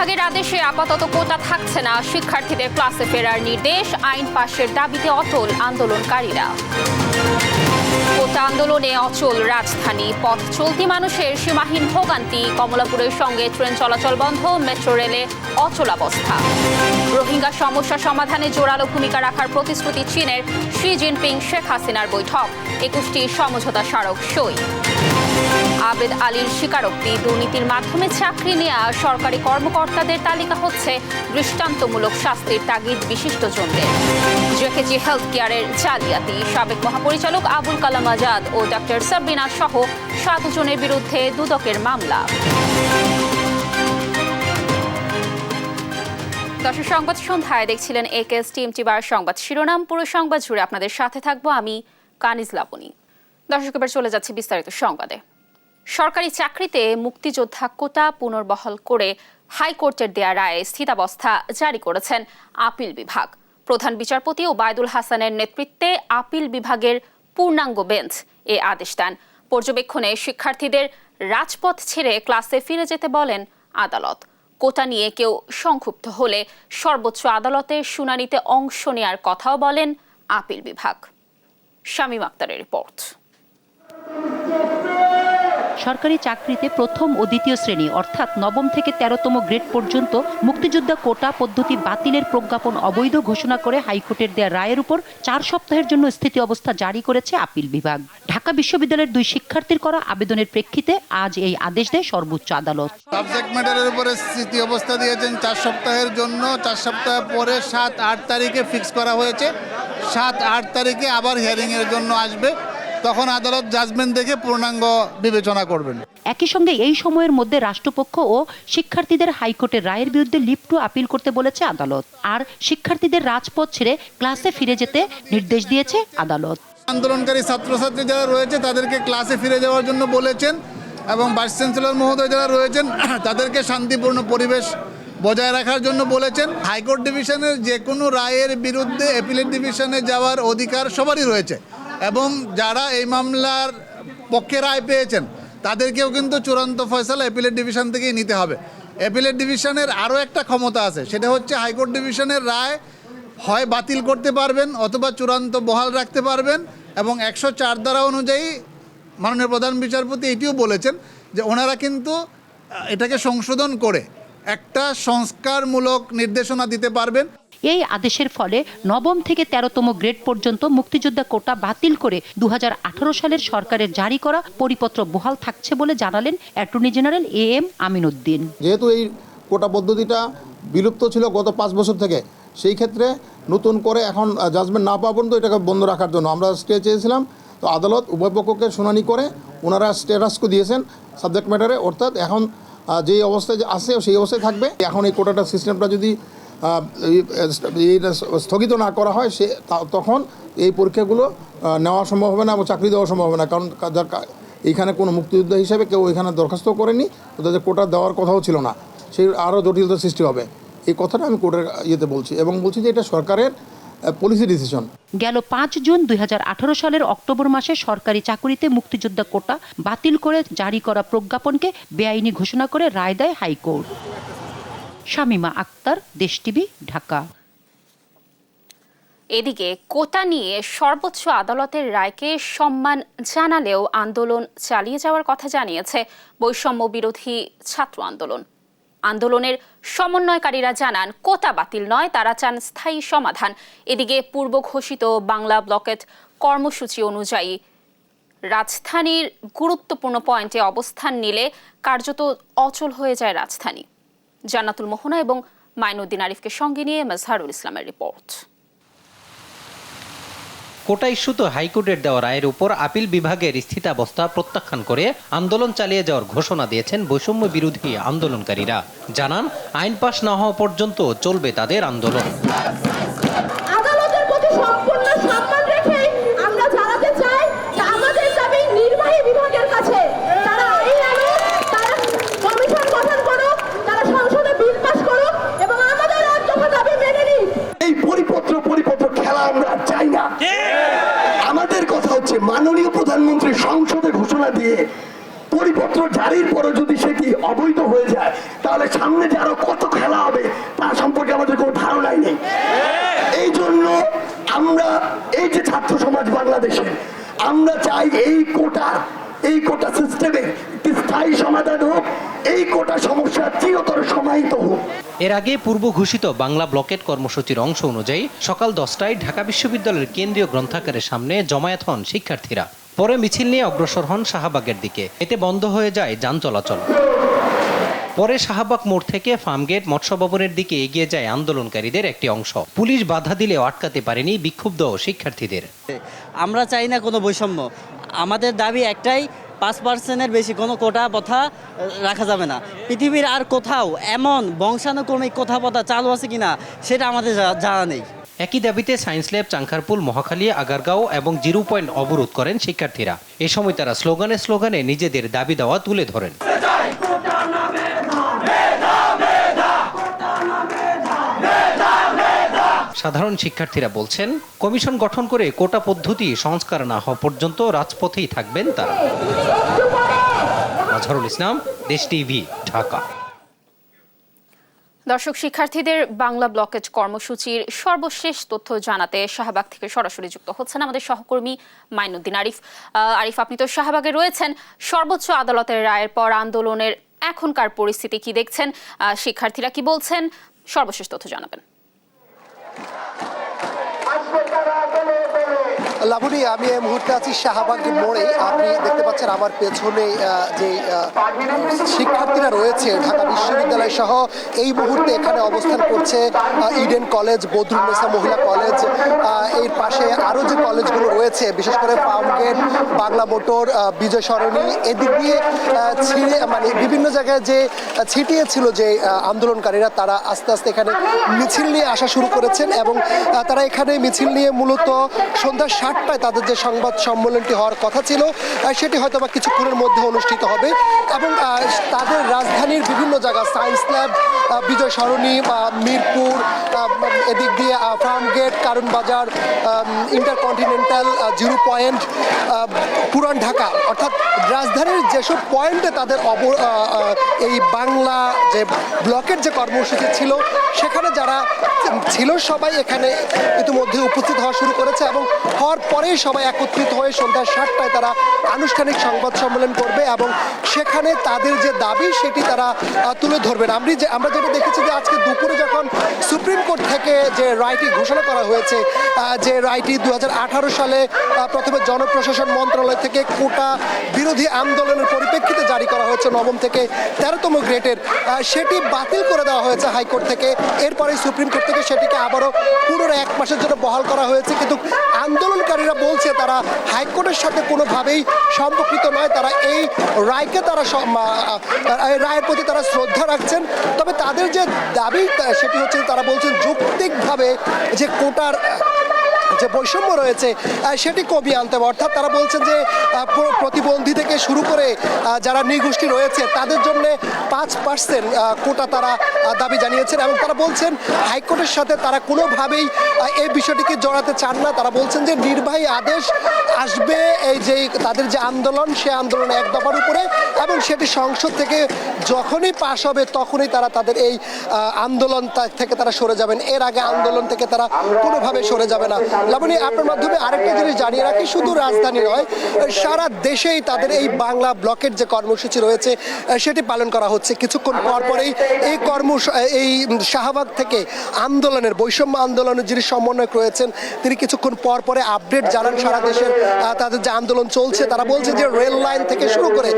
বিভাগের আদেশে আপাতত কোটা থাকছে না, শিক্ষার্থীদের ক্লাসে ফেরার নির্দেশ, আইন পাশের দাবিতে অটল আন্দোলনকারীরা। কোটা আন্দোলনে অচল রাজধানী, পথ চলতি মানুষের সীমাহীন ভোগান্তি, কমলাপুরের সঙ্গে ট্রেন চলাচল বন্ধ, মেট্রো রেলে অচলাবস্থা। রোহিঙ্গা সমস্যা সমাধানে জোরালো ভূমিকা রাখার প্রতিশ্রুতি চীনের, শি জিনপিং শেখ হাসিনার বৈঠক, 21টি সমঝোতা স্মারক সই। আবেদ আলীর স্বীকারোক্তি, দুর্নীতির মাধ্যমে চাকরি নেওয়া সরকারি কর্মকর্তাদের তালিকা হচ্ছে দৃষ্টান্তমূলক শাস্তির তাগিদ বিশিষ্টজনদের। জেকেজি হেলথ কেয়ারের জালিয়াতি, সাবেক মহাপরিচালক আবুল কালাম আজাদ ও ডক্টর সাবিনা সহ 7 জনের বিরুদ্ধে দুদকের মামলা। দর্শক, সংবাদ সন্ধ্যায় দেখছিলেন একেএস টিএমটি বার সংবাদ শিরোনাম। পুরো সংবাদ জুড়ে আপনাদের সাথে থাকবো আমি কানিজ লাবণী। দর্শক, এবার চলে যাচ্ছে বিস্তারিত সংবাদে। সরকারি চাকরিতে মুক্তিযোদ্ধা কোটা পুনর্বহাল করে হাইকোর্টের দেয়া রায়ে স্থিতাবস্থা জারি করেছেন আপিল বিভাগ। প্রধান বিচারপতি ওবায়দুল হাসানের নেতৃত্বে আপিল বিভাগের পূর্ণাঙ্গ বেঞ্চ এ আদেশ দেন। পর্যবেক্ষণে শিক্ষার্থীদের রাজপথ ছেড়ে ক্লাসে ফিরে যেতে বলেন আদালত। কোটা নিয়ে কেউ সংক্ষুব্ধ হলে সর্বোচ্চ আদালতের শুনানিতে অংশ নেয়ার কথাও বলেন আপিল বিভাগ। শামীম আক্তারের রিপোর্ট। সরকারি চাকরিতে প্রথম ও দ্বিতীয় শ্রেণী অর্থাৎ নবম থেকে 13তম গ্রেড পর্যন্ত মুক্তিযোদ্ধা কোটা পদ্ধতি বাতিলের প্রজ্ঞাপন অবৈধ ঘোষণা করে হাইকোর্টের দেয়া রায়ের উপর 4 সপ্তাহের জন্য স্থিতি অবস্থা জারি করেছে আপিল বিভাগ। ঢাকা বিশ্ববিদ্যালয়ের 2 শিক্ষার্থীর করা আবেদনের প্রেক্ষিতে আজ এই আদেশ দেয় সর্বোচ্চ আদালত। সাবজেক্ট ম্যাটারের উপরে স্থিতি অবস্থা দিয়েছেন 4 সপ্তাহের জন্য। 4 সপ্তাহ পরে 7-8 তারিখে ফিক্স করা হয়েছে। 7-8 তারিখে আবার হিয়ারিং এর জন্য আসবে, তখন আদালত জাজমেন্ট দেখে পূর্ণাঙ্গ বিবেচনা করবেন। একই সঙ্গে এই সময়ের মধ্যে রাষ্ট্রপক্ষ ও শিক্ষার্থীদের হাইকোর্টের রায়ের বিরুদ্ধে লিপ্ট আপিল করতে বলেছে আদালত। আর শিক্ষার্থীদের রাজপথ ছেড়ে ক্লাসে ফিরে যেতে নির্দেশ দিয়েছে আদালত। আন্দোলনকারী ছাত্রছাত্রী যারা রয়েছে তাদেরকে ক্লাসে ফিরে যাওয়ার জন্য বলেছেন এবং ভাইস চ্যান্সেলর মহোদয় যারা রয়েছেন তাদেরকে শান্তিপূর্ণ পরিবেশ বজায় রাখার জন্য বলেছেন। হাইকোর্ট ডিভিশনের যে কোনো রায়ের বিরুদ্ধে অ্যাপিলেট ডিভিশনে যাওয়ার অধিকার সবারই রয়েছে এবং যারা এই মামলার পক্ষে রায় পেয়েছেন তাদেরকেও কিন্তু চূড়ান্ত ফয়সালা অ্যাপিলেট ডিভিশন থেকেই নিতে হবে। অ্যাপিলেট ডিভিশনের আরও একটা ক্ষমতা আছে, সেটা হচ্ছে হাইকোর্ট ডিভিশনের রায় হয় বাতিল করতে পারবেন অথবা চূড়ান্ত বহাল রাখতে পারবেন। এবং 104 ধারা অনুযায়ী মাননীয় প্রধান বিচারপতি এটিও বলেছেন যে ওনারা কিন্তু এটাকে সংশোধন করে একটা সংস্কারমূলক নির্দেশনা দিতে পারবেন। এই আদেশের ফলে নবম থেকে 13তম গ্রেড পর্যন্ত মুক্তিযোদ্ধা কোটা বাতিল করে 2018 সালের সরকারের জারি করা পরিপত্র বহাল থাকছে বলে জানালেন attorney general AM Amin Uddin. যেহেতু এই কোটা পদ্ধতিটা বিলুপ্ত ছিল গত 5 বছর থেকে, সেই ক্ষেত্রে নতুন করে এখন জাজমেন্ট না পাওয়া পর্যন্ত এটাকে বন্ধ রাখার জন্য আমরা স্টে চেয়েছিলাম। তো আদালত উভয় পক্ষকে শুনানি করে ওনারা স্ট্যাটাসকো দিয়েছেন সাবজেক্ট ম্যাটারে, অর্থাৎ এখন যে অবস্থায় আছে সেই অবস্থায় থাকবে। এখন এই কোটাটা সিস্টেমটা যদি স্থগিত না করা হয় তখন এই পরীক্ষাগুলো নেওয়া সম্ভব হবে না এবং চাকরি দেওয়া সম্ভব হবে না, কারণ এইখানে কোনো মুক্তিযোদ্ধা হিসেবে কেউ এখানে দরখাস্ত করেনি, তাদের কোটা দেওয়ার কথাও ছিল না, সেই আরও জটিলতার সৃষ্টি হবে। এই কথাটা আমি কোর্টের ইয়েতে বলছি এবং বলছি যে এটা সরকারের পলিসি ডিসিশন। গেল 5 জুন 2018 সালের অক্টোবর মাসে সরকারি চাকুরিতে মুক্তিযোদ্ধা কোটা বাতিল করে জারি করা প্রজ্ঞাপনকে বেআইনি ঘোষণা করে রায় দেয় হাইকোর্ট। শামীমা আক্তার, দেশ টিভি, ঢাকা। এদিকে কোটা নিয়ে সর্বোচ্চ আদালতের রায়কে সম্মান জানালেও আন্দোলন চালিয়ে যাওয়ার কথা জানিয়েছে বৈষম্য বিরোধী ছাত্র আন্দোলন। আন্দোলনের সমন্বয়কারীরা জানান কোটা বাতিল নয়, তারা চান স্থায়ী সমাধান। এদিকে পূর্ব ঘোষিত বাংলা ব্লকেট কর্মসূচি অনুযায়ী রাজধানীর গুরুত্বপূর্ণ পয়েন্টে অবস্থান নিলে কার্যত অচল হয়ে যায় রাজধানী। জান্নাতুল মোহনা এবং মাইনুদ্দিন আরিফকে সঙ্গে নিয়ে মাজহারুল ইসলামের রিপোর্ট। কোটা ইস্যুতে হাইকোর্টের দেওয়া রায়ের উপর আপিল বিভাগের স্থিতাবস্থা প্রত্যাখ্যান করে আন্দোলন চালিয়ে যাওয়ার ঘোষণা দিয়েছেন বৈষম্য বিরোধী আন্দোলনকারীরা। জানান আইন পাশ না হওয়া পর্যন্ত চলবে তাদের আন্দোলন। আদালতের প্রতি সম্পূর্ণ সম্মান রেখে আমরা জানাতে চাই যে আমাদের দাবি নির্বাহী বিভাগের কাছে, তারা আইন আনুক, তারা কমিশন গঠন করুক, তারা সংসদে বিল পাস করুক এবং আমাদের রাজ্যকে দাবি মেনে নিক। এই পরিপত্র খেলা আমরা চাই না। আমাদের কথা হচ্ছে মাননীয় প্রধানমন্ত্রী সংসদে ঘোষণা দিয়ে পরিপত্র জারির পরে যদি সেটি অবৈধ হয়ে যায় তাহলে সামনে যে আরো কত খেলা হবে তার সম্পর্কে আমাদের কোনো ধারণাই নেই। এই জন্য আমরা এই যে ছাত্র সমাজ বাংলাদেশে আমরা চাই এই কোটা সিস্টেমের একটি স্থায়ী সমাধান হোক, এই কোটা সমস্যা চিরতর সমাহিত হোক। এর আগে পূর্ব ঘোষিত বাংলা ব্লকেট কর্মসূচির অংশ অনুযায়ী সকাল 10টায় ঢাকা বিশ্ববিদ্যালয়ের কেন্দ্রীয় গ্রন্থাগারের সামনে জমায়েত হন শিক্ষার্থীরা। পরে মিছিল নিয়ে অগ্রসর হন শাহবাগের দিকে। এতে বন্ধ হয়ে যায় যান চলাচল। পরে শাহবাগ মোড় থেকে ফার্মগেট মৎস্য ভবনের দিকে এগিয়ে যায় আন্দোলনকারীদের একটি অংশ। পুলিশ বাধা দিলেও আটকাতে পারেনি বিক্ষুব্ধ শিক্ষার্থীদের। আমরা চাই না কোনো বৈষম্য, আমাদের দাবি একটাই, 5%-এর বেশি কোনো কোটা প্রথা রাখা যাবে না। পৃথিবীর আর কোথাও এমন বংশানুক্রমিক কোটা প্রথা চালু আছে কিনা সেটা আমাদের জানা নেই। একই দাবিতে সায়েন্স ল্যাব, চাংখারপুল, মহাখালী, আগারগাঁও এবং 0 পয়েন্ট অবরোধ করেন শিক্ষার্থীরা। এ সময় তারা স্লোগানে নিজেদের দাবি দেওয়া তুলে ধরেন। সাধারণ শিক্ষার্থীরা বলছেন, কমিশন গঠন করে কোটা পদ্ধতি সংস্কার না হওয়া পর্যন্ত রাজপথেই থাকবেন তারা। আজহারুল ইসলাম, দেশ টিভি, ঢাকা। দর্শক, শিক্ষার্থীদের বাংলা ব্লকেজ কর্মসূচির সর্বশেষ তথ্য জানাতে শাহবাগ থেকে সরাসরি যুক্ত হচ্ছেন আমাদের সহকর্মী মাইনুদ্দিন আরিফ। আরিফ, আপনি তো শাহবাগে রয়েছেন। সর্বোচ্চ আদালতের রায়ের পর আন্দোলনের এখনকার পরিস্থিতি কি দেখছেন? শিক্ষার্থীরা কি বলছেন? সর্বশেষ তথ্য জানাবেন। লাবণী, আমি এই মুহূর্তে আছি শাহবাগ মোড়ে। আপনি দেখতে পাচ্ছেন আমার পেছনে যে শিক্ষার্থীরা রয়েছে ঢাকা বিশ্ববিদ্যালয় সহ এই মুহূর্তে এখানে অবস্থান করছে ইডেন কলেজ, বদরুন্নেসা মহিলা কলেজ, এর পাশে আরও যে কলেজগুলো রয়েছে বিশেষ করে ফার্মগেট, বাংলা মোটর, বিজয় সরণি, এদিক দিয়ে মানে বিভিন্ন জায়গায় যে ছিটিয়ে ছিল যে আন্দোলনকারীরা, তারা আস্তে আস্তে এখানে মিছিল নিয়ে আসা শুরু করেছেন এবং তারা এখানে মিছিল নিয়ে মূলত সন্ধ্যা 7টায় তাদের যে সংবাদ সম্মেলনটি হওয়ার কথা ছিল সেটি হয়তো বা কিছুক্ষণের মধ্যে অনুষ্ঠিত হবে এবং তাদের রাজধানীর বিভিন্ন জায়গা সায়েন্স ল্যাব, বিজয় সরণি, মিরপুর, এদিক দিয়ে ফার্মগেট, কারণ বাজার, ইন্টারকন্টিনেন্টাল, 0 পয়েন্ট, পুরান ঢাকা, অর্থাৎ রাজধানীর যেসব পয়েন্টে তাদের এই বাংলা যে ব্লকের যে কর্মসূচি ছিল সেখানে যারা ছিল সবাই এখানে ইতিমধ্যে উপস্থিত হওয়া শুরু করেছে এবং হওয়ার পরেই সবাই একত্রিত হয়ে সন্ধ্যা 7টায় তারা আনুষ্ঠানিক সংবাদ সম্মেলন করবে এবং সেখানে তাদের যে দাবি সেটি তারা তুলে ধরবেন। আমরা যেটা দেখেছি যে আজকে দুপুরে যখন সুপ্রিম কোর্ট থেকে যে রায়টি ঘোষণা করা হয়েছে, যে রায়টি 2018 সালে প্রথমে জনপ্রশাসন মন্ত্রণালয় থেকে কোটা বিরোধী আন্দোলনের পরিপ্রেক্ষিতে জারি করা হয়েছে 9ম থেকে 13তম গ্রেডের, সেটি বাতিল করে দেওয়া হয়েছে হাইকোর্ট থেকে। এরপরে সুপ্রিম কোর্ট থেকে সেটিকে আবারও পুনরায় 1 মাসের জন্য বহাল করা হয়েছে, কিন্তু আন্দোলনকারীরা বলছে তারা হাইকোর্টের সাথে কোনোভাবেই সম্পর্কিত নয়। তারা এই রায়কে রায়ের প্রতি তারা শ্রদ্ধা রাখছেন, তবে তাদের যে দাবি সেটি হচ্ছে তারা বলছেন যৌক্তিকভাবে যে কোটার যে বৈষম্য রয়েছে সেটি কমিয়ে আনতে হবে। অর্থাৎ তারা বলছেন যে প্রতিবন্ধী থেকে শুরু করে যারা নৃগোষ্ঠী রয়েছে তাদের জন্য 5% কোটা তারা দাবি জানিয়েছেন এবং তারা বলছেন হাইকোর্টের সাথে তারা কোনোভাবেই এই বিষয়টিকে জড়াতে চান না। তারা বলছেন যে নির্বাহী আদেশ আসবে এই যে তাদের যে আন্দোলন, সে আন্দোলন 1 দফার উপরে এবং সেটি সংসদ থেকে যখনই পাশ হবে তখনই তারা তাদের এই আন্দোলন থেকে তারা সরে যাবেন। এর আগে আন্দোলন থেকে তারা কোনোভাবে সরে যাবে না। লাবণী, আপনার মাধ্যমে আরেকটা জিনিস জানিয়ে রাখি, শুধু রাজধানী নয়, সারা দেশেই তাদের এই বাংলা ব্লকের যে কর্মসূচি রয়েছে সেটি পালন করা হচ্ছে। কিছুক্ষণ পর পরেই এই শাহবাগ থেকে আন্দোলনের বৈষম্য আন্দোলনের যিনি সমন্বয়ক রয়েছেন তিনি কিছুক্ষণ পর পরে আপডেট জানান সারা দেশের তাদের যে আন্দোলন চলছে। তারা বলছে যে রেল লাইন থেকে শুরু করে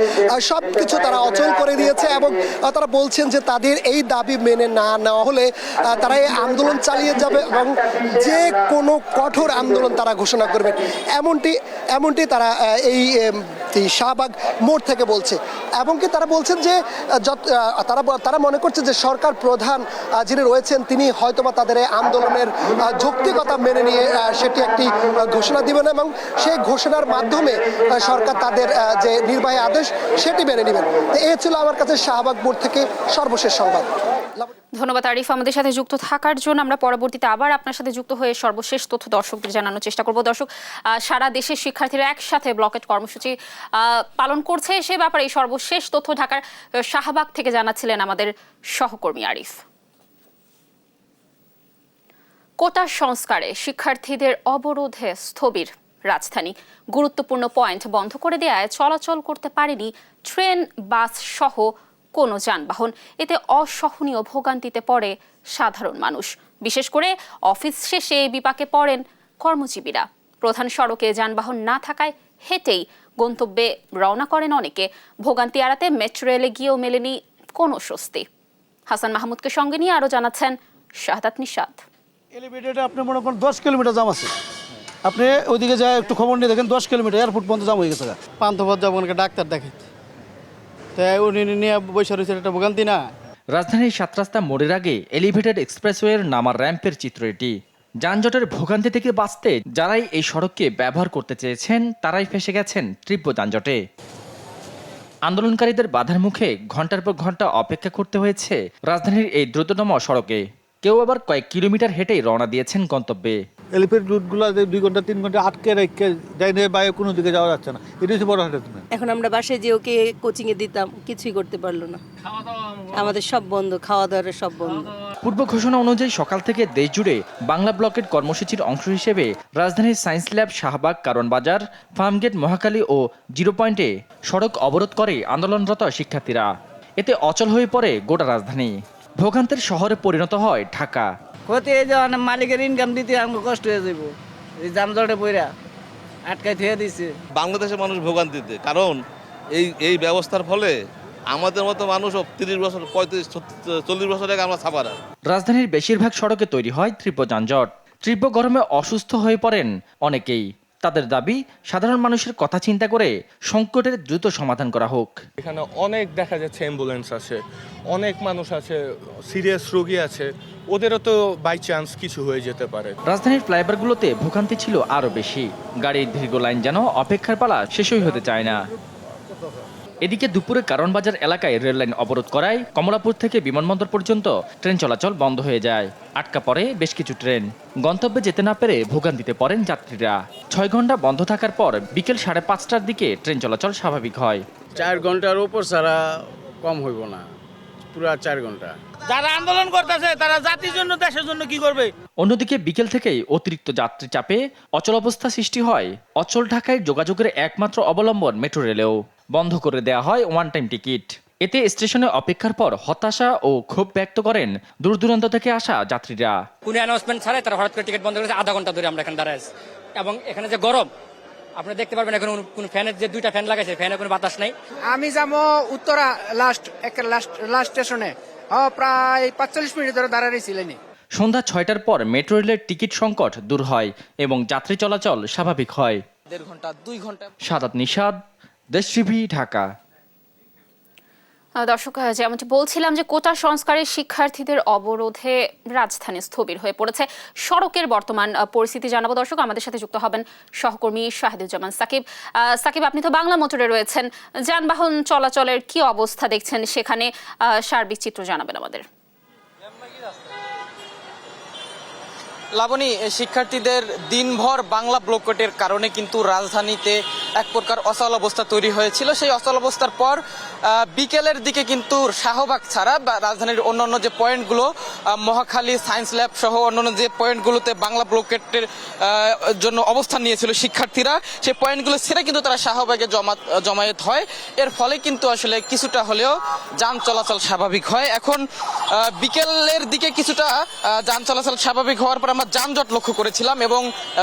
সব কিছু তারা অচল করে দিয়েছে এবং তারা বলছেন যে তাদের এই দাবি মেনে না নেওয়া হলে তারা এই আন্দোলন চালিয়ে যাবে এবং যে কোনো কঠোর আন্দোলন তারা ঘোষণা করবেন, এমনটি তারা এই শাহবাগ মোড় থেকে বলছে। এবং কি তারা বলছেন যে তারা মনে করছে যে সরকার প্রধান যিনি রয়েছেন তিনি হয়তোবা তাদের এই আন্দোলনের যৌক্তিকতা মেনে নিয়ে সেটি একটি ঘোষণা দিবেন এবং সেই ঘোষণার মাধ্যমে সরকার তাদের যে নির্বাহী আদেশ সেটি মেনে নেবেন। এই ছিল আমার কাছে শাহবাগ মোড় থেকে সর্বশেষ সংবাদ। ধন্যবাদ আরিফ আমাদের সাথে যুক্ত থাকার জন্য। আমরা পরবর্তীতে আবার আপনার সাথে যুক্ত হয়ে সর্বশেষ তথ্য দর্শকদের জানানোর চেষ্টা করব। দর্শক, সারা দেশের শিক্ষার্থীরা একসাথে ব্লকেট কর্মসূচি পালন করছে, সে ব্যাপারে এই সর্বশেষ তথ্য ঢাকার শাহবাগ থেকে জানাচ্ছিলেন আমাদের সহকর্মী আরিফ। কোটা সংস্কারে শিক্ষার্থীদের অবরোধে স্থবির রাজধানী। গুরুত্বপূর্ণ পয়েন্ট বন্ধ করে দেওয়ায় চলাচল করতে পারেনি ট্রেন, বাস সহ কোনো যানবাহন। এতে অসহনীয় ভোগান্তিতে পড়ে সাধারণ মানুষ। বিশেষ করে অফিস শেষে বিপাকে পড়েন কর্মজীবীরা। প্রধান সড়কে যানবাহন না থাকায় হেঁটেই গন্তব্যে রওনা করেন অনেকে। ভোগান্তি এড়াতে মেট্রো রেলে গিয়েও মেলেনি কোনো স্বস্তি। হাসান মাহমুদকে সঙ্গে নিয়ে আরও জানাচ্ছেন শাহাদাত নিশাত। এলিভেটেডে আপনি মনে করেন 10 কিলোমিটার জাম আছে, আপনি ওইদিকে যায় একটু খবর নিয়ে দেখেন 10 কিলোমিটার এয়ারপোর্ট পর্যন্ত জাম হয়ে গেছে। পান্থপথ যাবো ডাক্তার দেখে, তাই উনি নিয়ে বসে রয়েছে, একটা ভোগান্তি না। রাজধানীর ৭ রাস্তা মোড়ের আগে এলিভেটেড এক্সপ্রেসওয়ের নামার র্যাম্পের চিত্র এটি। যানজটের ভোগান্তি থেকে বাঁচতে যারাই এই সড়ককে ব্যবহার করতে চেয়েছেন তারাই ফেঁসে গেছেন তীব্র যানজটে। আন্দোলনকারীদের বাধার মুখে ঘন্টার পর ঘন্টা অপেক্ষা করতে হয়েছে রাজধানীর এই দ্রুততম সড়কে। কেউ আবার কয়েক কিলোমিটার হেঁটেই রওনা দিয়েছেন গন্তব্যে। এলিভেটেড রুটগুলো 2 ঘন্টা 3 ঘন্টা আটকে রেখে যাইনি, বাইরে কোনো দিকে যাওয়া যাচ্ছে না। এটা হচ্ছে বড় হাতে। এখন আমরা বাসায় যে ওকে কোচিংয়ে দিতাম, কিছুই করতে পারলো না। আমাদের সব বন্ধ, খাওয়া দাওয়ার সব বন্ধ। পূর্ব ঘোষণা অনুযায়ী সকাল থেকে দেশ জুড়ে বাংলা ব্লকেট কর্মসূচির অংশ হিসেবে রাজধানীর সায়েন্স ল্যাব, শাহবাগ, কারণ বাজার, ফার্মগেট, মহাখালী ও 0 পয়েন্টে সড়ক অবরোধ করে আন্দোলনরত শিক্ষার্থীরা। এতে অচল হয়ে পড়ে গোটা রাজধানী। ভোগান্তের শহরে পরিণত হয় ঢাকা। হতে এই যে মালিকের ইনকাম দিতে আমাকে কষ্ট হয়ে যাব, এই জামজটে পইরা আটকাই থুয়ে দিছে। বাংলাদেশের মানুষ ভোগান্তিতে, কারণ এই ব্যবস্থার ফলে আমাদের মতো মানুষ 30 বছর 35-40 বছর আগে আমরা ছাপারা। রাজধানীর বেশিরভাগ সড়কে তৈরি হয় তীব্র যানজট। তীব্র গরমে অসুস্থ হয়ে পড়েন অনেকেই। তাদের দাবি, সাধারণ মানুষের কথা চিন্তা করে সংকটের দ্রুত সমাধান করা হোক। এখানে অনেক দেখা যাচ্ছে অ্যাম্বুলেন্স আছে, অনেক মানুষ আছে, সিরিয়াস রোগী আছে, ওদেরও তো বাই চান্স কিছু হয়ে যেতে পারে। রাজধানীর ফ্লাইওভারগুলোতে ভোগান্তি ছিল আরও বেশি। গাড়ির দীর্ঘ লাইন যেন অপেক্ষার পালা শেষই হতে চায় না। এদিকে দুপুরে কারণ বাজার এলাকায় রেললাইন অবরোধ করায় কমলাপুর থেকে বিমানবন্দর পর্যন্ত ট্রেন চলাচল বন্ধ হয়ে যায়। আটকা পড়ে বেশ কিছু ট্রেন। গন্তব্যে যেতে না পেরে ভোগান্তিতে পড়েন যাত্রীরা। 6 ঘন্টা বন্ধ থাকার পর বিকেল 5:30টার দিকে ট্রেন চলাচল স্বাভাবিক হয়। 4 ঘন্টার উপর ছাড়া কম হইব না, পুরো 4 ঘন্টা। যারা আন্দোলন করতেছে তারা জাতির জন্য, দেশের জন্য কি করবে? অন্যদিকে বিকেল থেকেই অতিরিক্ত যাত্রী চাপে অচল অবস্থা সৃষ্টি হয়। অচল ঢাকায় যোগাযোগের একমাত্র অবলম্বন মেট্রো রেলেও বন্ধ করে দেওয়া হয় ওয়ান টাইম টিকিট। এতে স্টেশনে অপেক্ষার পর হতাশা ও ক্ষোভ ব্যক্ত করেন দূর দূরান্ত থেকে আসা যাত্রীরা। কোনো অ্যানাউন্সমেন্ট ছাড়াই তারা হঠাৎ করে টিকিট বন্ধ করেছে। আধা ঘন্টা ধরে আমরা এখানে দাঁড়াই আছি, এবং এখানে যে গরম আপনি দেখতে পারবেন, এখন কোনো ফ্যানের যে 2টা ফ্যান লাগাইছে, ফ্যানে কোনো বাতাস নাই। আমি যাবো উত্তরা লাস্ট স্টেশনে, প্রায় 45 মিনিট ধরে দাঁড়াইছিলেন। সন্ধ্যা 6টার পর মেট্রো রেলের টিকিট সংকট দূর হয় এবং যাত্রী চলাচল স্বাভাবিক হয়। 1.5 ঘন্টা 2 ঘন্টা। শাহাদাত নিশাত, দেশ টিভি, ঢাকা। দর্শক, যেমনটি বলছিলাম যে কোটা সংস্কারে শিক্ষার্থীদের অবরোধে রাজধানী স্থবির হয়ে পড়েছে। সড়কের বর্তমান পরিস্থিতি জানাবো দর্শক। আমাদের সাথে যুক্ত হবেন সহকর্মী শাহিদুজ্জামান সাকিব। সাকিব, আপনি তো বাংলা মোটরে রয়েছেন, যানবাহন চলাচলের কি অবস্থা দেখছেন সেখানে, সার্বিক চিত্র জানাবেন আমাদের। লাবণী, শিক্ষার্থীদের দিনভর বাংলা ব্লকেটের কারণে কিন্তু রাজধানীতে এক প্রকার অচল অবস্থা তৈরি হয়েছিল। সেই অচল অবস্থার পর বিকেলের দিকে কিন্তু শাহবাগ ছাড়া বা রাজধানীর অন্যান্য যে পয়েন্টগুলো, মহাখালী, সায়েন্স ল্যাব সহ অন্যান্য যে পয়েন্টগুলোতে বাংলা ব্লকেটের জন্য অবস্থান নিয়েছিল শিক্ষার্থীরা, সেই পয়েন্টগুলো ছেড়ে কিন্তু তারা শাহবাগে জমায়েত হয়। এর ফলে কিন্তু আসলে কিছুটা হলেও যান চলাচল স্বাভাবিক হয়। এখন বিকেলের দিকে কিছুটা যান চলাচল স্বাভাবিক হওয়ার পর আমরা যানজট লক্ষ্য করেছিলাম এবং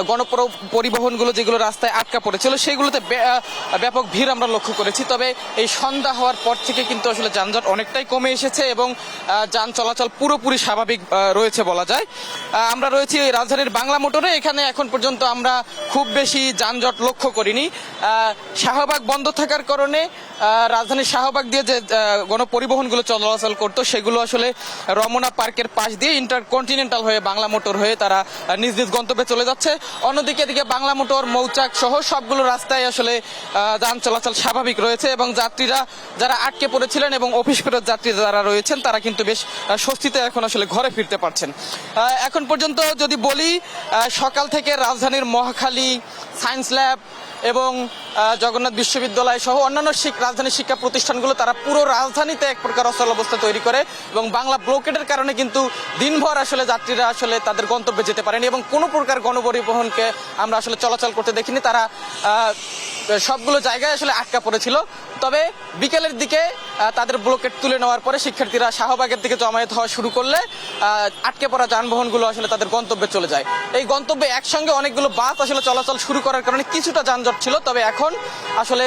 গণপরিবহনগুলো যেগুলো রাস্তায় আটকা পড়েছিল সেগুলোতে ব্যাপক ভিড় আমরা লক্ষ্য করেছি। তবে এই সন্ধ্যা হওয়ার পর থেকে কিন্তু আসলে যানজট অনেকটাই কমে এসেছে এবং যান চলাচল পুরোপুরি স্বাভাবিক রয়েছে বলা যায়। আমরা রয়েছি রাজধানীর বাংলা মোটরে। এখানে এখন পর্যন্ত আমরা খুব বেশি যানজট লক্ষ্য করিনি। শাহবাগ বন্ধ থাকার কারণে রাজধানীর শাহবাগ দিয়ে যে গণপরিবহনগুলো চলাচল করতো সেগুলো আসলে রমনা পার্কের পাশ দিয়ে ইন্টারকন্টিনেন্টাল হয়ে বাংলা মোটর হয়ে তারা নিজ নিজ গন্তব্যে চলে যাচ্ছে। অন্যদিকে এদিকে বাংলা মোটর, মৌচাক সহ সবগুলো রাস্তায় আসলে যান চলাচল স্বাভাবিক রয়েছে এবং যাত্রীরা যারা আটকে পড়েছিলেন এবং অফিস ফেরত যাত্রী যারা রয়েছেন তারা কিন্তু বেশ স্বস্তিতে এখন আসলে ঘরে ফিরতে পারছেন। এখন পর্যন্ত যদি বলি সকাল থেকে রাজধানীর মহাখালী, সায়েন্স ল্যাব এবং জগন্নাথ বিশ্ববিদ্যালয় সহ অন্যান্য রাজধানীর শিক্ষা প্রতিষ্ঠানগুলো তারা পুরো রাজধানীতে এক প্রকার অচল অবস্থা তৈরি করে এবং বাংলা ব্লকেটের কারণে কিন্তু দিনভর আসলে যাত্রীরা আসলে তাদের গন্তব্যে যেতে পারেনি এবং কোনো প্রকার গণপরিবহনকে আমরা আসলে চলাচল করতে দেখিনি। তারা সবগুলো জায়গায় আসলে আটকা পড়েছিল। তবে বিকেলের দিকে তাদের ব্লকেট তুলে নেওয়ার পরে শিক্ষার্থীরা শাহবাগের দিকে জমায়েত হওয়া শুরু করলে আটকে পড়া যানবাহনগুলো আসলে তাদের গন্তব্যে চলে যায়। এই গন্তব্যে একসঙ্গে অনেকগুলো বাস আসলে চলাচল শুরু করার কারণে কিছুটা যানজট ছিল, তবে এখন আসলে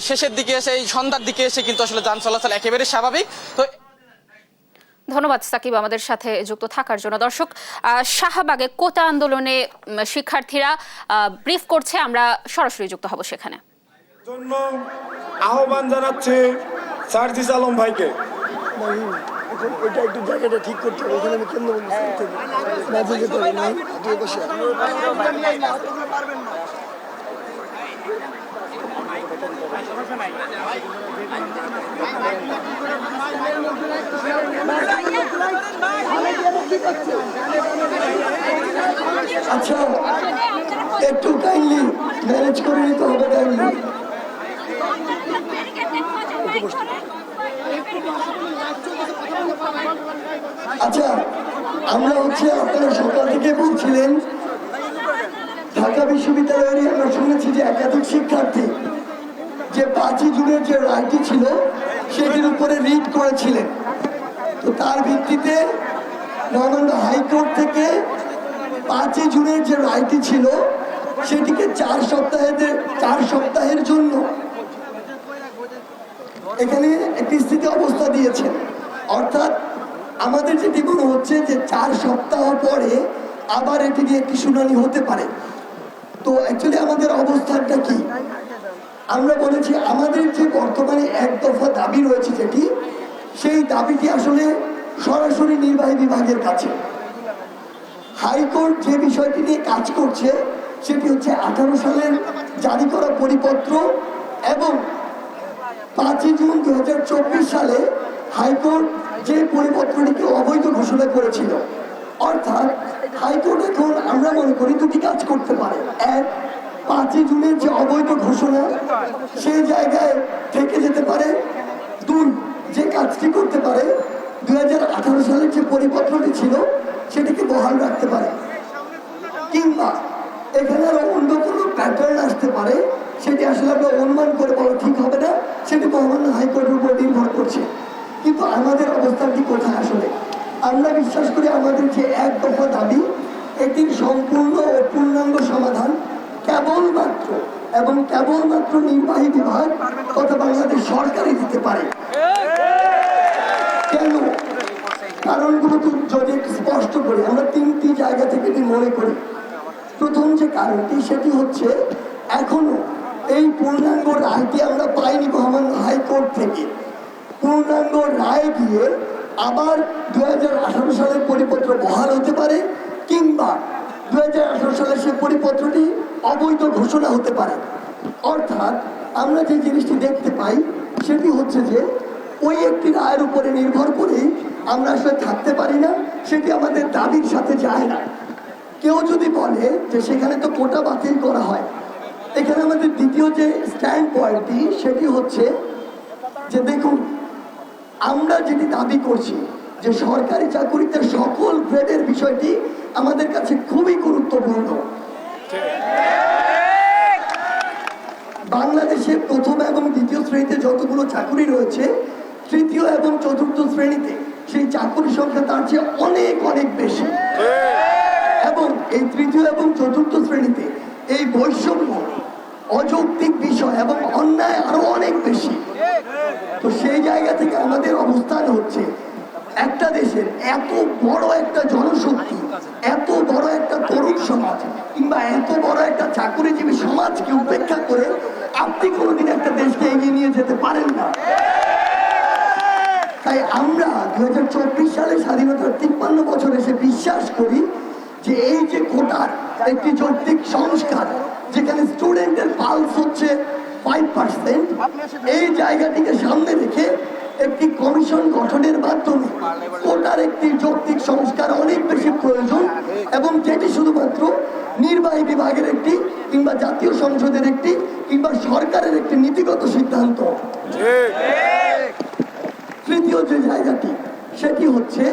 শেষের দিকে এসে এই সন্ধ্যার দিকে এসে কিন্তু আসলে যান চলাচল একেবারে স্বাভাবিক। তো ধন্যবাদ সাকিব আমাদের সাথে যুক্ত থাকার জন্য। দর্শক, শাহবাগে কোটা আন্দোলনে শিক্ষার্থীরা ব্রিফ করছে, আমরা সরাসরি যুক্ত হব সেখানে। জন্য আহ্বান জানাচ্ছি সার্জিস আলম ভাইকে। এটা একটু জায়গাটা ঠিক করতে হবে, এখানে আমি কেন্দ্র না যেতে পারি না, বসে আচ্ছা একটু কাইন্ডলি ম্যানেজ করে নিতে হবে। কাইন্ডলি আচ্ছা, আমরা আপনারা সকাল থেকে বলছিলেন ঢাকা বিশ্ববিদ্যালয়ের আমরা শুনেছি যে একাধিক শিক্ষার্থী যে 5 জুনের যে রায়টি ছিল সেটির উপরে রিট করেছিলেন। তো তার ভিত্তিতে মহামান্য হাইকোর্ট থেকে 5 জুনের যে রায়টি ছিল সেটিকে 4 সপ্তাহের জন্য এখানে একটি স্থিতি অবস্থা দিয়েছেন। অর্থাৎ আমাদের যেটি মনে হচ্ছে যে 4 সপ্তাহ পরে আবার এটি নিয়ে একটি শুনানি হতে পারে। তো অ্যাকচুয়ালি আমাদের অবস্থানটা কি? আমরা বলেছি আমাদের যে বর্তমানে এক দফা দাবি রয়েছে যেটি, সেই দাবিটি আসলে সরাসরি নির্বাহী বিভাগের কাছে। হাইকোর্ট যে বিষয়টি নিয়ে কাজ করছে সেটি হচ্ছে 18 সালের জারি করা পরিপত্র এবং 5 জুন 2024 সালে হাইকোর্ট যে পরিপত্রটিকে অবৈধ ঘোষণা করেছিল। অর্থাৎ হাইকোর্ট এখন আমরা মনে করি দুটি কাজ করতে পারে। এক, 5 জুনের যে অবৈধ ঘোষণা সেই জায়গায় থেকে যেতে পারে। 2, যে কাজটি করতে পারে 2018 সালের যে পরিপত্রটি ছিল সেটিকে বহাল রাখতে পারে, কিংবা এখানে আরো অন্য কোনো প্যাটার্ন আসতে পারে, সেটি আসলে আমরা অনুমান করে বলা ঠিক হবে না, সেটি মহামান্য হাইকোর্টের উপর নির্ভর করছে। কিন্তু আমাদের অবস্থানটি কোথায়? আসলে আমরা বিশ্বাস করি আমাদের যে এক দফা দাবি এটির সম্পূর্ণ ও পূর্ণাঙ্গ সমাধান কেবলমাত্র নির্বাহী বিভাগ তথা বাংলাদেশ সরকারই দিতে পারে। কেন? কারণগুলো তো যদি স্পষ্ট করি, আমরা 3টি জায়গা থেকে মনে করি। প্রথম যে কারণটি সেটি হচ্ছে এখনো এই পূর্ণাঙ্গ রায়টি আমরা পাইনি মহামান্য হাইকোর্ট থেকে। পূর্ণাঙ্গ রায় দিয়ে আবার 2018 সালের পরিপত্র বহাল হতে পারে, কিংবা 2018 সালের সে পরিপত্রটি অবৈধ ঘোষণা হতে পারে। অর্থাৎ আমরা যে জিনিসটি দেখতে পাই সেটি হচ্ছে যে ওই একটি রায়ের উপরে নির্ভর করে আমরা আসলে থাকতে পারি না, সেটি আমাদের দাবির সাথে যায় না। কেউ যদি বলে যে সেখানে তো কোটা বাতিল করা হয়, এখানে আমাদের দ্বিতীয় যে স্ট্যান্ড পয়েন্টটি সেটি হচ্ছে যে দেখুন, আমরা যেটি দাবি করছি যে সরকারি চাকুরিতে সকল গ্রেডের বিষয়টি আমাদের কাছে খুবই গুরুত্বপূর্ণ। বাংলাদেশে প্রথম এবং দ্বিতীয় শ্রেণীতে যতগুলো চাকুরি রয়েছে, তৃতীয় এবং চতুর্থ শ্রেণীতে সেই চাকুরির সংখ্যা তার চেয়ে অনেক অনেক বেশি। এবং এই তৃতীয় এবং চতুর্থ শ্রেণীতে এই বৈষম্য, অযৌক্তিক বিষয় এবং অন্যায় আরো অনেক বেশি। তো সেই জায়গা থেকে আমাদের অবস্থান হচ্ছে একটা দেশের এত বড় একটা জনশক্তি, এত বড় একটা তরুণ সমাজ, কিংবা এত বড় একটা চাকুরিজীবী সমাজকে উপেক্ষা করে আপনি কোনোদিন একটা দেশকে এগিয়ে নিয়ে যেতে পারেন না। তাই আমরা 2024 সালে স্বাধীনতার 53 বছর এসে বিশ্বাস করি যে এই যে কোটার একটি যৌক্তিক সংস্কার, যেখানে স্টুডেন্টের পালস হচ্ছে 5%, এই জায়গাটিকে সামনে রেখে একটি কমিশন গঠনের মাধ্যমে কোটার একটি যৌক্তিক সংস্কার অনেক বেশি প্রয়োজন, এবং যেটি শুধুমাত্র নির্বাহী বিভাগের একটি কিংবা জাতীয় সংসদের একটি কিংবা সরকারের একটি নীতিগত সিদ্ধান্ত। তৃতীয় যে জায়গাটি সেটি হচ্ছে,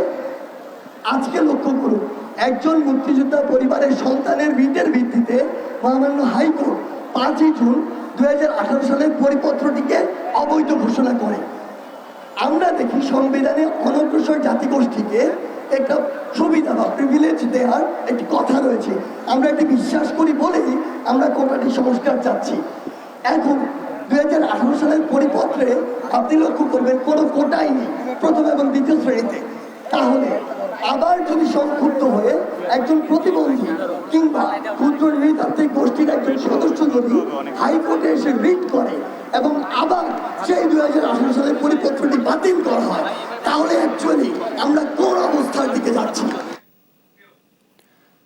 আজকে লক্ষ্য করুন, একজন মুক্তিযোদ্ধা পরিবারের সন্তানের রিটের ভিত্তিতে মহামান্য হাইকোর্ট 5ই জুন 2018 সালের পরিপত্রটিকে অবৈধ ঘোষণা করে। আমরা দেখি সংবিধানে অনগ্রসর জাতিগোষ্ঠীকে একটা সুবিধা বা প্রিভিলেজ দেওয়ার একটি কথা রয়েছে। আমরা এটি বিশ্বাস করি বলেই আমরা কোটাটি সংস্কার চাচ্ছি। এখন 2018 সালের পরিপত্রে আপনি লক্ষ্য করবেন কোনো কোটাই নেই প্রথম এবং দ্বিতীয় শ্রেণীতে। তাহলে আবার যদি সংক্ষুব্ধ হয়ে একজন প্রতিবন্ধী কিংবা ক্ষুদ্র নৃতাত্ত্বিক গোষ্ঠীর একজন সদস্য যদি হাইকোর্টে এসে রিট করে এবং আবার সেই 2018 সালের পরিপত্রটি বাতিল করা হয়, তাহলে অ্যাকচুয়ালি আমরা কোন অবস্থার দিকে যাচ্ছি?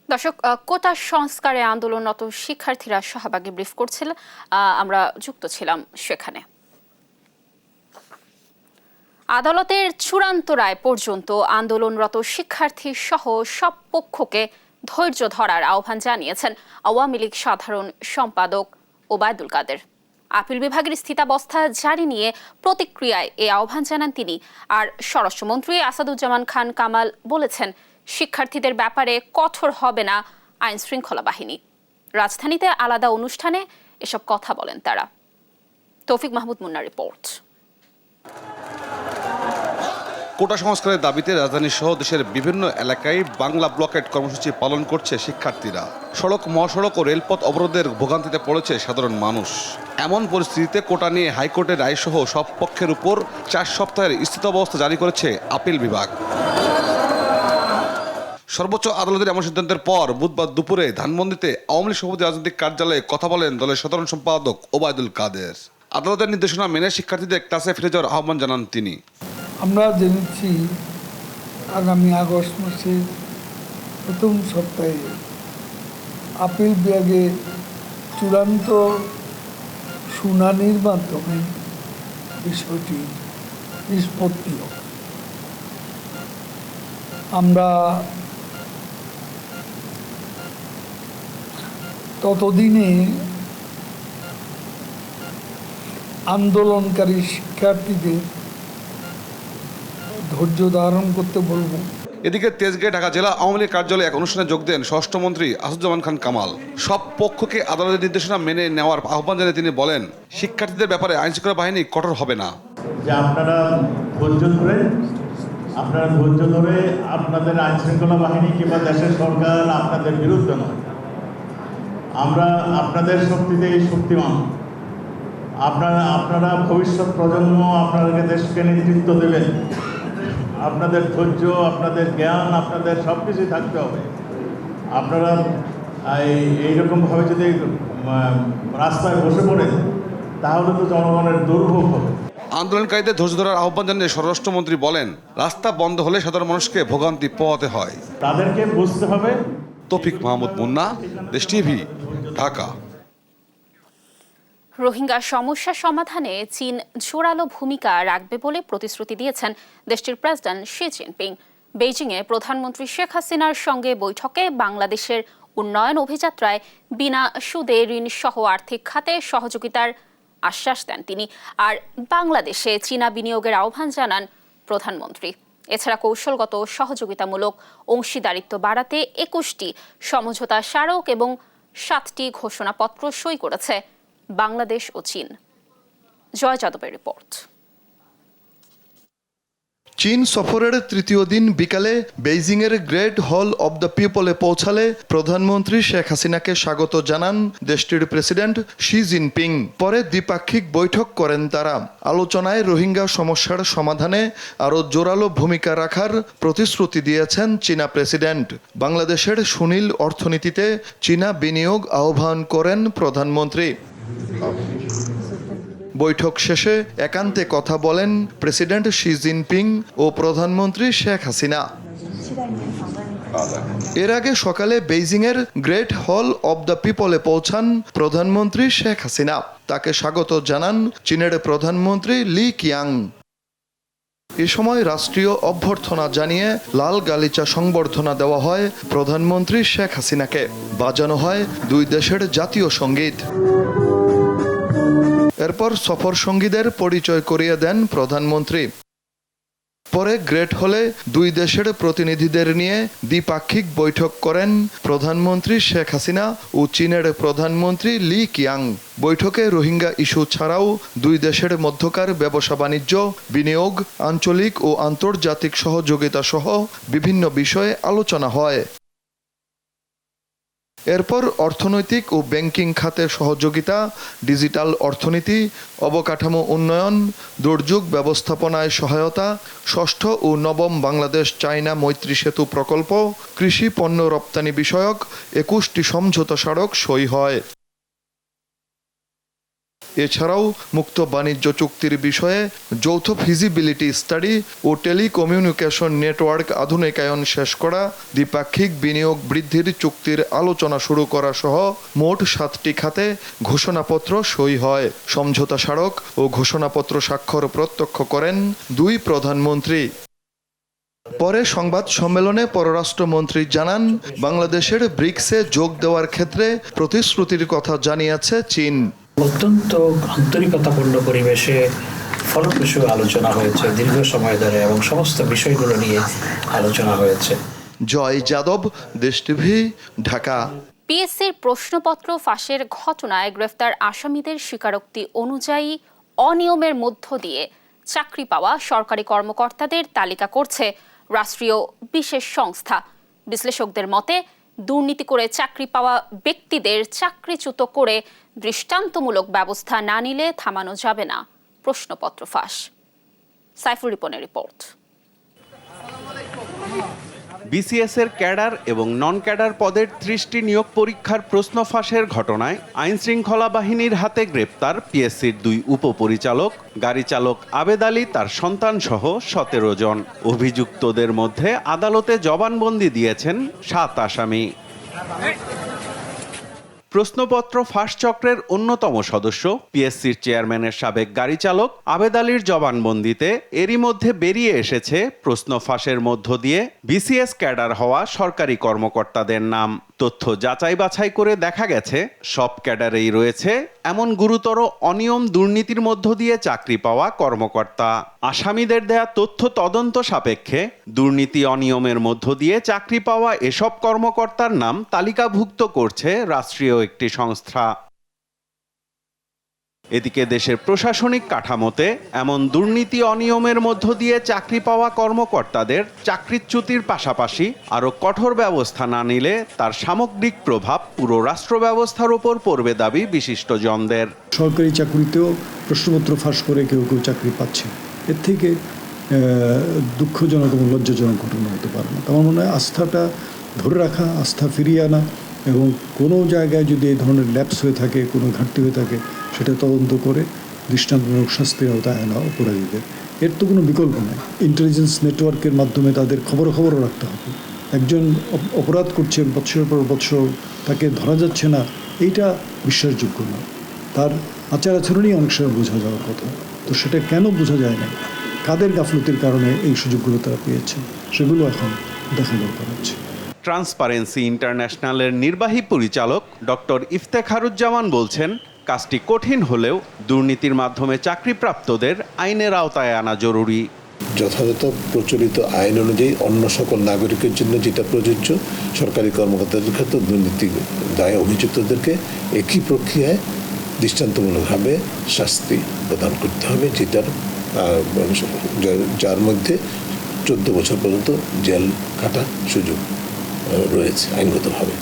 দর্শক, কোটা সংস্কারে আন্দোলনরত শিক্ষার্থীরা শাহবাগে ব্রিফ করছিল, আমরা যুক্ত ছিলাম সেখানে। আদালতের চূড়ান্ত রায় পর্যন্ত আন্দোলনরত শিক্ষার্থী সহ সব পক্ষকে ধৈর্য ধরার আহ্বান জানিয়েছেন আওয়ামী লীগ সাধারণ সম্পাদক ওবায়দুল কাদের। আপিল বিভাগের স্থিতাবস্থা জারি নিয়ে প্রতিক্রিয়ায় এই আহ্বান জানান তিনি। আর স্বরাষ্ট্রমন্ত্রী আসাদুজ্জামান খান কামাল বলেছেন, শিক্ষার্থীদের ব্যাপারে কঠোর হবে না আইন শৃঙ্খলা বাহিনী। রাজধানীতে আলাদা অনুষ্ঠানে এসব কথা বলেন তারা। তৌফিক মাহমুদ মুন্নার রিপোর্ট। কোটা সংস্কারের দাবিতে রাজধানী সহ দেশের বিভিন্ন এলাকায় বাংলা ব্লকেট কর্মসূচি পালন করছে শিক্ষার্থীরা। সড়ক, মহাসড়ক ও রেলপথ অবরোধের ভোগান্তিতে পড়েছে সাধারণ মানুষ। এমন পরিস্থিতিতে কোটা নিয়ে হাইকোর্টের রায় সহ সব পক্ষের উপর 4 সপ্তাহের স্থিতাবস্থা জারি করেছে আপিল বিভাগ। সর্বোচ্চ আদালতের এমন সিদ্ধান্তের পর বুধবার দুপুরে ধানমন্ডিতে আওয়ামী লীগ সভাপতি রাজনৈতিক কার্যালয়ে কথা বলেন দলের সাধারণ সম্পাদক ওবায়দুল কাদের। আদালতের নির্দেশনা মেনে শিক্ষার্থীদের ক্লাসে ফিরে যাওয়ার আহ্বান জানান তিনি। আমরা জেনেছি আগামী আগস্ট মাসের প্রথম সপ্তাহে আপিল বিভাগে চূড়ান্ত শুনানির মাধ্যমে বিষয়টি নিষ্পত্তি হবে। আমরা ততদিনে আন্দোলনকারী শিক্ষার্থীদের ধৈর্য ধারণ করতে বলবো। এদিকে তেজগাঁও ঢাকা জেলা আওয়ামী লীগ কার্যালয়ে এক অনুষ্ঠানে যোগ দেন স্বরাষ্ট্রমন্ত্রী আসাদুজ্জামান খান কামাল। সব পক্ষকে আদালতের নির্দেশনা মেনে নেওয়ার আহ্বান জানিয়ে তিনি বলেন, শিক্ষার্থীদের ব্যাপারে আইনশৃঙ্খলা বাহিনী কঠোর হবে না। যে আপনারা ধৈর্য ধরে আপনাদের আইনশৃঙ্খলা বাহিনী কিংবা দেশের সরকার আপনাদের বিরুদ্ধে নয়, আমরা আপনাদের শক্তিতেই শক্তিমান। আপনারা ভবিষ্যৎ প্রজন্ম আপনাদেরকে দেশকে নেতৃত্ব দেবেন। আপনাদের ধৈর্য, আপনাদের জ্ঞান, আপনাদের সব কিছুই থাকতে হবে। আপনারা এইরকমভাবে যদি রাস্তায় বসে পড়েন তাহলে তো জনগণের দুর্ভোগ হবে। আন্দোলনকারীদের ধৈর্য ধরার আহ্বান জানিয়ে স্বরাষ্ট্রমন্ত্রী বলেন, রাস্তা বন্ধ হলে সাধারণ মানুষকে ভোগান্তি পোহাতে হয়, তাদেরকে বুঝতে হবে। তৌফিক মাহমুদ মুন্না, দেশ টিভি, ঢাকা। রোহিঙ্গা সমস্যা সমাধানে চীন জোরালো ভূমিকা রাখবে বলে প্রতিশ্রুতি দিয়েছেন দেশটির প্রেসিডেন্ট শি জিনপিং। বেইজিংয়ে প্রধানমন্ত্রী শেখ হাসিনার সঙ্গে বৈঠকে বাংলাদেশের উন্নয়ন অভিযাত্রায় বিনা সুদে ঋণ সহ আর্থিক খাতে সহযোগিতার আশ্বাস দেন তিনি। আর বাংলাদেশে চীনা বিনিয়োগের আহ্বান জানান প্রধানমন্ত্রী। এছাড়া কৌশলগত সহযোগিতামূলক অংশীদারিত্ব বাড়াতে 21টি সমঝোতা স্মারক এবং 7টি ঘোষণাপত্র সই করেছে বাংলাদেশ ও চীন। জয় যাদবের রিপোর্ট। চীন সফরের তৃতীয় দিন বিকালে বেইজিংয়ের গ্রেট হল অব দ্য পিপলে পৌঁছালে প্রধানমন্ত্রী শেখ হাসিনাকে স্বাগত জানান দেশটির প্রেসিডেন্ট শি জিনপিং। পরে দ্বিপাক্ষিক বৈঠক করেন তারা। আলোচনায় রোহিঙ্গা সমস্যার সমাধানে আরও জোরালো ভূমিকা রাখার প্রতিশ্রুতি দিয়েছেন চীনা প্রেসিডেন্ট। বাংলাদেশের সুনীল অর্থনীতিতে চীনা বিনিয়োগ আহ্বান করেন প্রধানমন্ত্রী। বৈঠক শেষে একান্তে কথা বলেন প্রেসিডেন্ট শি জিনপিং ও প্রধানমন্ত্রী শেখ হাসিনা। এর আগে সকালে বেইজিংয়ের গ্রেট হল অব দ্য পিপলে পৌঁছান প্রধানমন্ত্রী শেখ হাসিনা। তাকে স্বাগত জানান চীনের প্রধানমন্ত্রী লি কিয়াং। এ সময় রাষ্ট্রীয় অভ্যর্থনা জানিয়ে লাল গালিচা সংবর্ধনা দেওয়া হয় প্রধানমন্ত্রী শেখ হাসিনাকে। বাজানো হয় দুই দেশের জাতীয় সঙ্গীত। এরপর সফর সঙ্গীদের পরিচয় করিয়ে দেন প্রধানমন্ত্রী। পরে গ্রেট হলে দুই দেশের প্রতিনিধিদের নিয়ে দ্বিপাক্ষিক বৈঠক করেন প্রধানমন্ত্রী শেখ হাসিনা ও চীনের প্রধানমন্ত্রী লি কিয়াং। বৈঠকে রোহিঙ্গা ইস্যু ছাড়াও দুই দেশের মধ্যকার ব্যবসা বাণিজ্য, বিনিয়োগ, আঞ্চলিক ও আন্তর্জাতিক সহযোগিতা সহ বিভিন্ন বিষয়ে আলোচনা হয়। এরপর অর্থনৈতিক ও ব্যাংকিং খাতে সহযোগিতা, ডিজিটাল অর্থনীতি, অবকাঠামো উন্নয়ন, দুর্যোগ ব্যবস্থাপনায় সহায়তা, ষষ্ঠ ও নবম বাংলাদেশ চায়না মৈত্রী সেতু প্রকল্প, কৃষি পণ্য রপ্তানি বিষয়ক 21টি সমঝোতা স্মারক সই হয়। এছাড়াও মুক্ত বাণিজ্য চুক্তির বিষয়ে যৌথ ফিজিবিলিটি স্টাডি ও টেলিকমিউনিকেশন নেটওয়ার্ক আধুনিকায়ন শেষ করা, দ্বিপাক্ষিক বিনিয়োগ বৃদ্ধির চুক্তির আলোচনা শুরু করা সহ মোট 7টি খাতে ঘোষণাপত্র সই হয়। সমঝোতা স্মারক ও ঘোষণাপত্র স্বাক্ষর প্রত্যক্ষ করেন দুই প্রধানমন্ত্রী। পরে সংবাদ সম্মেলনে পররাষ্ট্রমন্ত্রী জানান, বাংলাদেশের ব্রিক্সে যোগ দেওয়ার ক্ষেত্রে প্রতিশ্রুতির কথা জানিয়েছে চীন। অত্যন্ত আন্তরিকতাপূর্ণ পরিবেশে ফলপ্রসূ আলোচনা হয়েছে দীর্ঘ সময় ধরে এবং সমস্ত বিষয়গুলো নিয়ে আলোচনা হয়েছে। জয় যাদব, দেশ টিভি, ঢাকা। পিএসসির প্রশ্নপত্র ফাঁসের ঘটনায় গ্রেফতার আসামিদের স্বীকারোক্তি অনুযায়ী অনিয়মের মধ্য দিয়ে চাকরি পাওয়া সরকারি কর্মকর্তাদের তালিকা করছে রাষ্ট্রীয় বিশেষ সংস্থা। বিশ্লেষকদের মতে, দুর্নীতি করে চাকরি পাওয়া ব্যক্তিদের চাকরিচ্যুত করে দৃষ্টান্তমূলক ব্যবস্থা না নিলে থামানো যাবে না প্রশ্নপত্র ফাঁস। সাইফুল রিপনের রিপোর্ট। বিসিএস এর ক্যাডার এবং নন ক্যাডার পদের 30টি নিয়োগ পরীক্ষার প্রশ্ন ফাঁসের ঘটনায় আইন শৃঙ্খলা বাহিনীর হাতে গ্রেপ্তার পিএসসির 2 উপপরিচালক, গাড়ি চালক আবেদ আলী, তার সন্তান সহ 17 জন। অভিযুক্তদের মধ্যে আদালতে জবানবন্দি দিয়েছেন 7 আসামি। প্রশ্নপত্র ফাঁস চক্রের অন্যতম সদস্য পিএসসির চেয়ারম্যানের সাবেক গাড়ি চালক আবেদ আলীর জবানবন্দিতে এরই মধ্যে বেরিয়ে এসেছে প্রশ্ন ফাঁসের মধ্য দিয়ে বিসিএস ক্যাডার হওয়া সরকারি কর্মকর্তাদের নাম। তথ্য যাচাই বাছাই করে দেখা গেছে সব ক্যাডারেই রয়েছে এমন গুরুতর অনিয়ম দুর্নীতির মধ্য দিয়ে চাকরি পাওয়া কর্মকর্তা। আসামিদের দেয়া তথ্য তদন্ত সাপেক্ষে দুর্নীতি অনিয়মের মধ্য দিয়ে চাকরি পাওয়া এসব কর্মকর্তার নাম তালিকাভুক্ত করছে রাষ্ট্রীয় একটি সংস্থা। এদিকে দেশের প্রশাসনিক কাঠামোতে এমন দুর্নীতি অনিয়মের মধ্য দিয়ে চাকরি পাওয়া কর্মকর্তাদের চাকরিচ্যুতির পাশাপাশি আরও কঠোর ব্যবস্থা না নিলে তার সামগ্রিক প্রভাব পুরো রাষ্ট্র ব্যবস্থার উপর পড়বে দাবি বিশিষ্টজনদের। সরকারি চাকরিতেও প্রশ্নপত্র ফাঁস করে কেউ কেউ চাকরি পাচ্ছে, এর থেকে দুঃখজনক এবং লজ্জাজনক ঘটনা হতে পারে না। আমার মনে হয় আস্থাটা ধরে রাখা, আস্থা ফিরিয়ে আনা এবং কোনো জায়গায় যদি এই ধরনের ল্যাপস হয়ে থাকে, কোনো ঘাটতি হয়ে থাকে, সেটা তদন্ত করে দৃষ্টান্তমূলক শাস্তির আওতায় আনা অপরাধীদের। এর তো কোনো বিকল্প নেই। ইন্টেলিজেন্স নেটওয়ার্কের মাধ্যমে তাদের খবরও রাখতে হবে। একজন অপরাধ করছে বৎসরের পর বৎসর, তাকে ধরা যাচ্ছে না, এইটা বিশ্বাসযোগ্য না। তার আচার আচরণই অনেক সময় বোঝা যাওয়ার কথা, তো সেটা কেন বোঝা যায় না, কাদের গাফলতির কারণে এই সুযোগগুলো তারা পেয়েছে, সেগুলো এখন দেখা দরকার হচ্ছে। ট্রান্সপারেন্সি ইন্টারন্যাশনালের নির্বাহী পরিচালক ডক্টর ইফতেখারুজ্জামান বলছেন, কাজটি কঠিন হলেও দুর্নীতির মাধ্যমে চাকরিপ্রাপ্তদের আইনের আওতায় আনা জরুরি। যথাযথ প্রচলিত আইন অনুযায়ী অন্য সকল নাগরিকের জন্য যেটা প্রযোজ্য, সরকারি কর্মকর্তাদের ক্ষেত্রে দুর্নীতি দায়ে অভিযুক্তদেরকে একই প্রক্রিয়ায় দৃষ্টান্তমূলকভাবে শাস্তি প্রদান করতে হবে, যার মধ্যে 14 বছর পর্যন্ত জেল কাটার সুযোগ রয়েছে আইনগতভাবে।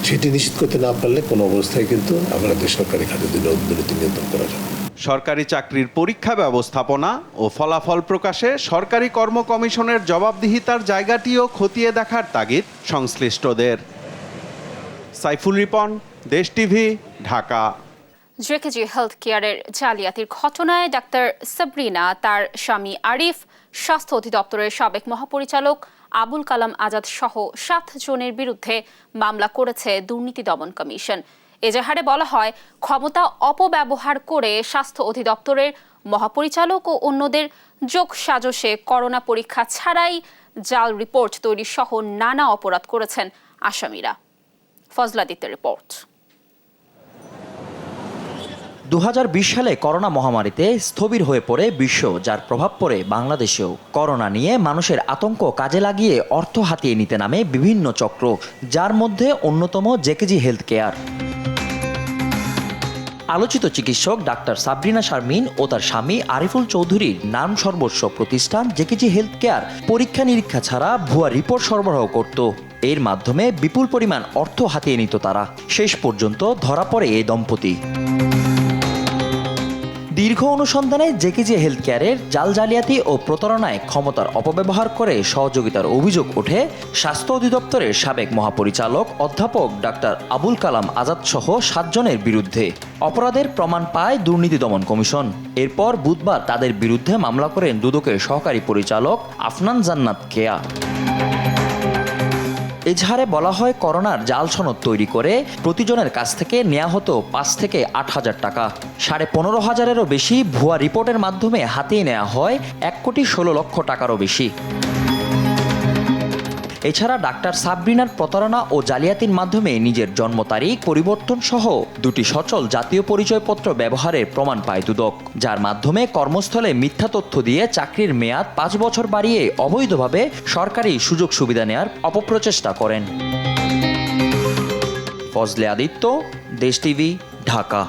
সেটি নিশ্চিত করতে না পারলে কোনো অবস্থায় কিন্তু আমাদের সরকারি খাতে দুর্নীতি নিয়ন্ত্রণ করা যাবে। সরকারি চাকরির পরীক্ষা ব্যবস্থাপনা ও ফলাফল প্রকাশে সরকারি কর্ম কমিশনের জবাবদিহিতার জায়গাটিও খতিয়ে দেখার তাগিদ সংশ্লিষ্টদের। সাইফুল রিপন, দেশ টিভি, ঢাকা। জেকেজি হেলথ কেয়ারের জালিয়াতির ঘটনায় ডাক্তার সাবরিনা, তার স্বামী আরিফ, স্বাস্থ্য অধিদপ্তরের সাবেক মহাপরিচালক আবুল কালাম আজাদ সহ 7 জনের বিরুদ্ধে মামলা করেছে দুর্নীতি দমন কমিশন। এজাহারে বলা হয়, ক্ষমতা অপব্যবহার করে স্বাস্থ্য অধিদপ্তরের মহাপরিচালক ও অন্যদের যোগ সাজশে করোনা পরীক্ষা ছাড়াই জাল রিপোর্ট তৈরি সহ নানা অপরাধ করেছেন আসামিরা। ফজলাদিত্যের রিপোর্ট। 2020 সালে করোনা মহামারীতে স্থবির হয়ে পড়ে বিশ্ব, যার প্রভাব পড়ে বাংলাদেশেও। করোনা নিয়ে মানুষের আতঙ্ক কাজে লাগিয়ে অর্থ হাতিয়ে নিতে নামে বিভিন্ন চক্র, যার মধ্যে অন্যতম জেকেজি হেলথ কেয়ার। আলোচিত চিকিৎসক ডাক্তার সাবরিনা শারমিন ও তার স্বামী আরিফুল চৌধুরীর নাম সর্বস্ব প্রতিষ্ঠান জেকেজি হেলথ কেয়ার পরীক্ষা নিরীক্ষা ছাড়া ভুয়া রিপোর্ট সরবরাহ করত। এর মাধ্যমে বিপুল পরিমাণ অর্থ হাতিয়ে নিত তারা। শেষ পর্যন্ত ধরা পড়ে এই দম্পতি। দীর্ঘ অনুসন্ধানে জেকেজি হেলথ কেয়ারের জাল জালিয়াতি ও প্রতারণায় ক্ষমতার অপব্যবহার করে সহযোগিতার অভিযোগ ওঠে স্বাস্থ্য অধিদপ্তরের সাবেক মহাপরিচালক অধ্যাপক ডাক্তার আবুল কালাম আজাদ সহ 7 জনের বিরুদ্ধে। অপরাধের প্রমাণ পায় দুর্নীতি দমন কমিশন। এরপর বুধবার তাদের বিরুদ্ধে মামলা করেন দুদকের সহকারী পরিচালক আফনান জান্নাত কেয়া। এজাহারে বলা হয়, করোনার জাল সনদ তৈরি করে প্রতিজনের কাছ থেকে নেওয়া হতো 5 থেকে 8 হাজার টাকা। 15,500-এরও বেশি ভুয়া রিপোর্টের মাধ্যমে হাতিয়ে নেওয়া হয় 1,16,00,000 টাকারও বেশি। এছাড়া ডাক্তার সাবরিনার প্রতারণা ও জালিয়াতির মাধ্যমে নিজের জন্ম তারিখ পরিবর্তন সহ 2টি সচল জাতীয় পরিচয়পত্র ব্যবহারের প্রমাণ পায় দুদক, যার মাধ্যমে কর্মস্থলে মিথ্যা তথ্য দিয়ে চাকরির মেয়াদ 5 বছর বাড়িয়ে অবৈধভাবে সরকারি সুযোগ সুবিধা নেয়ার অপপ্রচেষ্টা করেন। ফজলে আদিত্য, দেশ টিভি, ঢাকা।